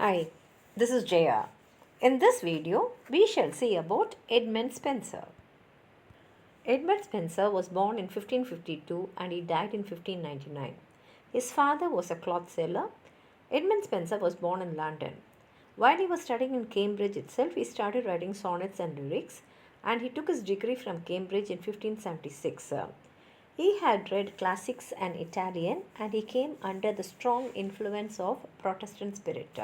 Hi, this is Jaya. In this video, we shall see about Edmund Spenser. Edmund Spenser was born in 1552 and he died in 1599. His father was a cloth seller. Edmund Spenser was born in London. While he was studying in Cambridge itself, he started writing sonnets and lyrics, and he took his degree from Cambridge in 1576. He had read classics and Italian, and he came under the strong influence of Protestant spirit.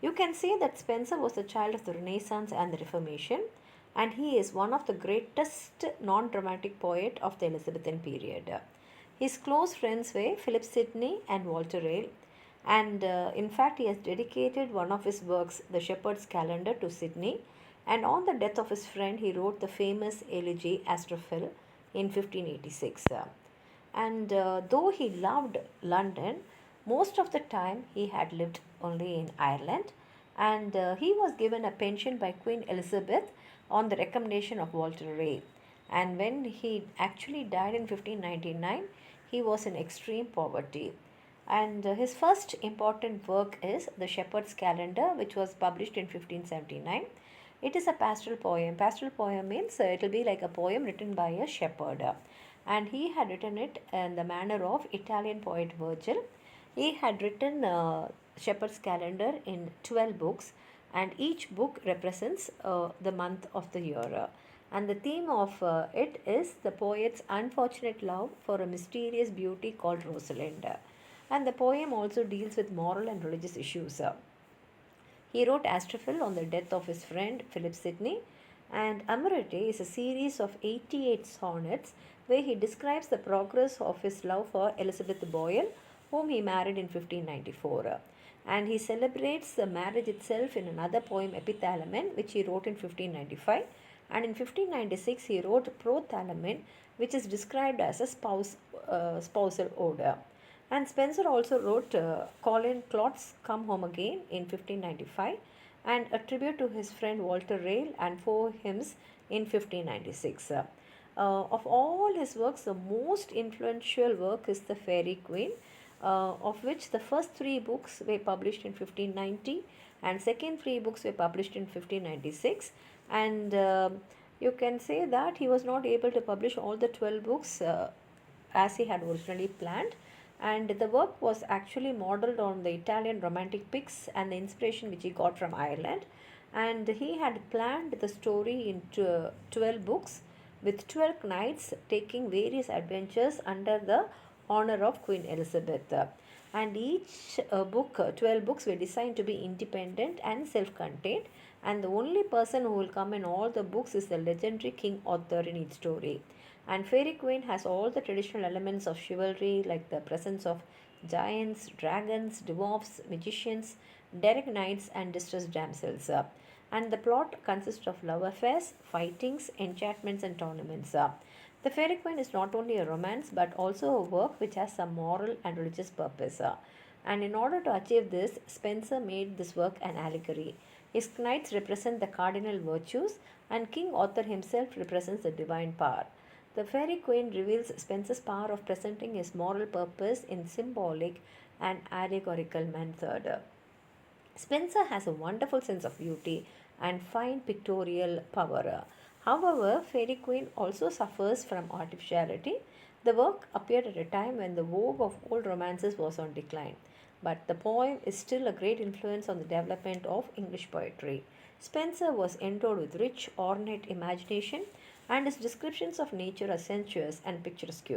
You can say that Spenser was a child of the Renaissance and the Reformation, and he is one of the greatest non dramatic poet of the Elizabethan period. His close friends were Philip Sidney and Walter Raleigh, and in fact, he has dedicated one of his works, The Shepherd's Calendar, to Sidney. And on the death of his friend, he wrote the famous elegy Astrophel in 1586. And though he loved London, most of the time he had lived only in Ireland, and he was given a pension by Queen Elizabeth on the recommendation of Walter Raleigh. And when he actually died in 1599, he was in extreme poverty. And his first important work is The Shepherd's Calendar, which was published in 1579. It is a pastoral poem. Pastoral poem means it will be like a poem written by a shepherd. And he had written it in the manner of Italian poet Virgil. He had written Shepherd's Calendar in 12 books, and each book represents the month of the year. And the theme of it is the poet's unfortunate love for a mysterious beauty called Rosalind. And the poem also deals with moral and religious issues. He wrote Astrophel on the death of his friend Philip Sidney, and Amorite is a series of 88 sonnets where he describes the progress of his love for Elizabeth Boyle, whom he married in 1594. And he celebrates the marriage itself in another poem, Epithalamen, which he wrote in 1595. And in 1596, he wrote Prothalamen, which is described as a spousal ode. And Spenser also wrote Colin Clott's Come Home Again in 1595 and a tribute to his friend Walter Raleigh and four hymns in 1596. Of all his works, the most influential work is The Fairy Queen, of which the first three books were published in 1590 and second three books were published in 1596. And you can say that he was not able to publish all the 12 books as he had originally planned, and the work was actually modeled on the Italian romantic pics and the inspiration which he got from Ireland. And he had planned the story into 12 books with 12 knights taking various adventures under the honor of Queen Elizabeth. And each 12 books were designed to be independent and self-contained, and the only person who will come in all the books is the legendary king author in each story. And Fairy Queen has all the traditional elements of chivalry, like the presence of giants, dragons, dwarfs, magicians, derrick knights, and distressed damsels. And the plot consists of love affairs, fightings, enchantments, and tournaments. The Fairy Queen is not only a romance but also a work which has some moral and religious purpose. And in order to achieve this, Spenser made this work an allegory. His knights represent the cardinal virtues, and King Arthur himself represents the divine power. The Fairy Queen reveals Spenser's power of presenting his moral purpose in symbolic and allegorical method. Spenser has a wonderful sense of beauty and fine pictorial power. However, Fairy Queen also suffers from artificiality. The work appeared at a time when the vogue of old romances was on decline, but the poem is still a great influence on the development of English poetry. Spenser was endowed with rich, ornate imagination, and his descriptions of nature are sensuous and picturesque.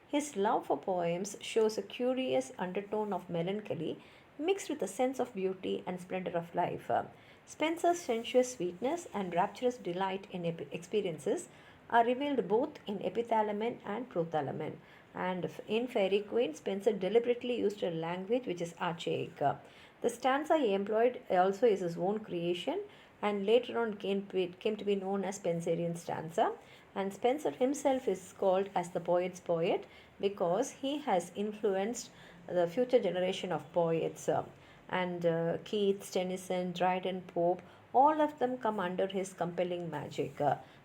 His love for poems shows a curious undertone of melancholy mixed with a sense of beauty and splendor of life. Spenser's sensuous sweetness and rapturous delight in experiences are revealed both in Epithalamen and Prothalamen. And in Fairy Queen, Spenser deliberately used a language which is archaic. The stanza he employed also is his own creation, and later on came to be known as Spenserian stanza. And Spenser himself is called as the poet's poet because he has influenced the future generation of poets. And Keats, Tennyson, Dryden, Pope, all of them come under his compelling magic.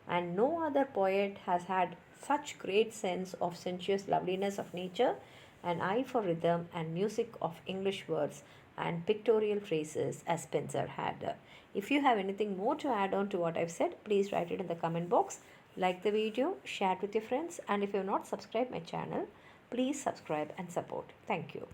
And no other poet has had such great sense of sensuous loveliness of nature, an eye for rhythm and music of English words and pictorial phrases as Spenser had. If you have anything more to add on to what I've said, please write it in the comment box. Like the video, share it with your friends, and if you have not subscribed my channel, please subscribe and support. Thank you.